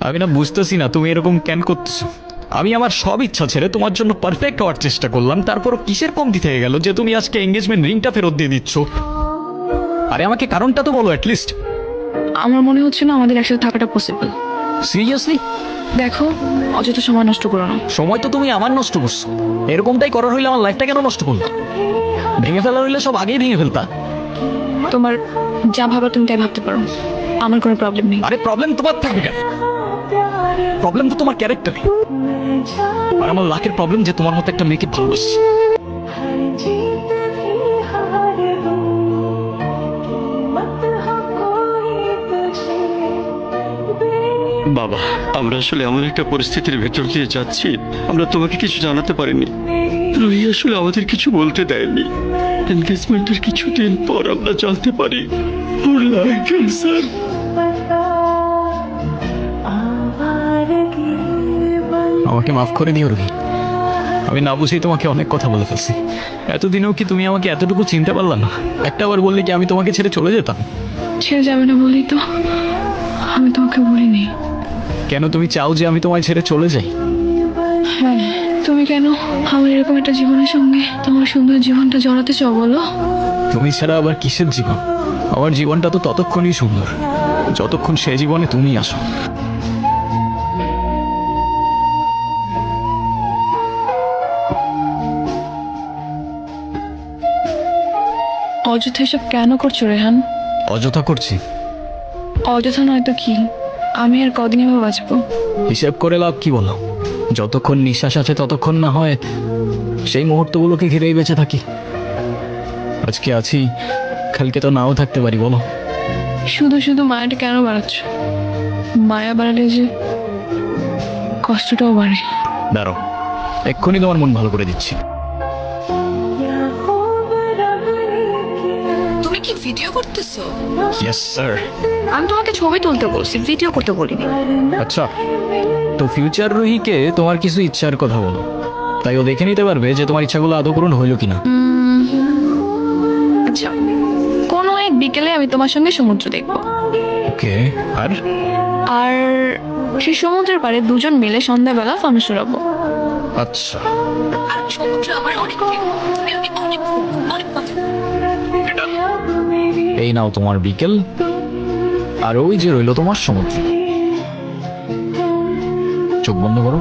আমি না বুঝতেছি না তুমি এরকম কেন করতেছো। আমি আমার সব ইচ্ছা ছেড়ে তোমার জন্য পারফেক্ট হওয়ার চেষ্টা করলাম, তারপরও কিসের কমতি থেকে গেল যে তুমি আজকে এঙ্গেজমেন্ট রিংটা ফেরত দিয়ে দিচ্ছ? আরে আমাকে কারণটা তো বলো অ্যাটলিস্ট। আমার মনে হচ্ছে না আমাদের একসাথে থাকাটা পসিবল। সিরিয়াসলি? দেখো, অযথা সময় নষ্ট করো না। সময় তো তুমি আমার নষ্ট করছো। এরকমটাই করার হইলে আমার লাইফটা কেন নষ্ট করলো? ভেঙে ফেলার হইলে সব আগেই ভেঙে ফেলতা। তোমার যা ভাবার তুমি তাই ভাবতে পারো, আমার কোনো প্রবলেম নেই। আরে প্রবলেম তোমার থাকবে কেন? প্রবলেম তো তোমার ক্যারেক্টার। আর আমার লাখের প্রবলেম যে তোমার মতো একটা মেয়েকে ভালোবাসি। বাবা, আমরা আসলে এমন একটা পরিস্থিতির ভেতর দিয়ে যাচ্ছি, আমরা তোমাকে কিছু জানাতে পারিনি। রুহি আসলে আমাদের কিছু বলতে দেয়নি। এনগেজমেন্টের কিছুদিন পর আমরা জানতে পারি ওর লাইফ ক্যান্সার। আমাকে মাফ করে দিও রুহি, আমি না বুঝেই তোমাকে অনেক কথা বলে ফেলছি। এতদিনেও কি তুমি আমাকে এতটুকু চিনতে পারলা না? একটা বার বললে কি আমি তোমাকে ছেড়ে চলে যেতাম? ছেড়ে যাবে না বলি তো আমি তোমাকে বলিনি। কেন তুমি চাও যে আমি তোমায় ছেড়ে চলে যাই? হ্যাঁ, তুমি কেন আমার এরকম একটা জীবনের সঙ্গে তোমার সুন্দর জীবনটা জড়াতে চাও বলো? তুমি ছাড়া আবার কিসের জীবন? আমার জীবনটা তো ততক্ষণই সুন্দর যতক্ষণ সে জীবনে তুমি আসো। অযথা এসব কেন করছো রেহান? অযথা করছি? অযথা নয় তো কি, আমি আর কদিন এভাবে বাঁচবো? হিসেব করে লাভ কি বলো? যতক্ষণ নিঃশ্বাস আছে ততক্ষণ না হয় সেই মুহূর্তগুলোকে ঘিরেই বেঁচে থাকি। আজকে আছি, কালকে তো নাও থাকতে পারি, বলো? শুধু শুধু মায়াটা কেন বাড়াচ্ছ? মায়া বাড়ালে যে কষ্টটাও বাড়ে। দাঁড়ো, এক্ষুনি তোমার মন ভালো করে দিচ্ছি। তুমি কি ভিডিও করতেছো? Yes sir. আমি তোমাকে ছবি তুলতে বলছি, ভিডিও করতে বলিনি। আচ্ছা, তো ফিউচার রুহিকে তোমার কিছু ইচ্ছার কথা বলো, তাই ও দেখে নিতে পারবে যে তোমার ইচ্ছাগুলো আদৌ পূরণ হইল কিনা। আচ্ছা, কোনো এক বিকেলে আমি তোমার সঙ্গে সমুদ্র দেখবো, ওকে। আর আর সেই সমুদ্রের পাড়ে দুজন মিলে সন্ধ্যাবেলা ফানুস উড়াবো। আচ্ছা, আর সমুদ্র আমার অনেক প্রিয়। তুমি আমাকে অনেক অনেক কথা এই নাও তোমার বিকেল, আর ওই যে রইলো তোমার সমুদ্র। চোখ বন্ধ করো।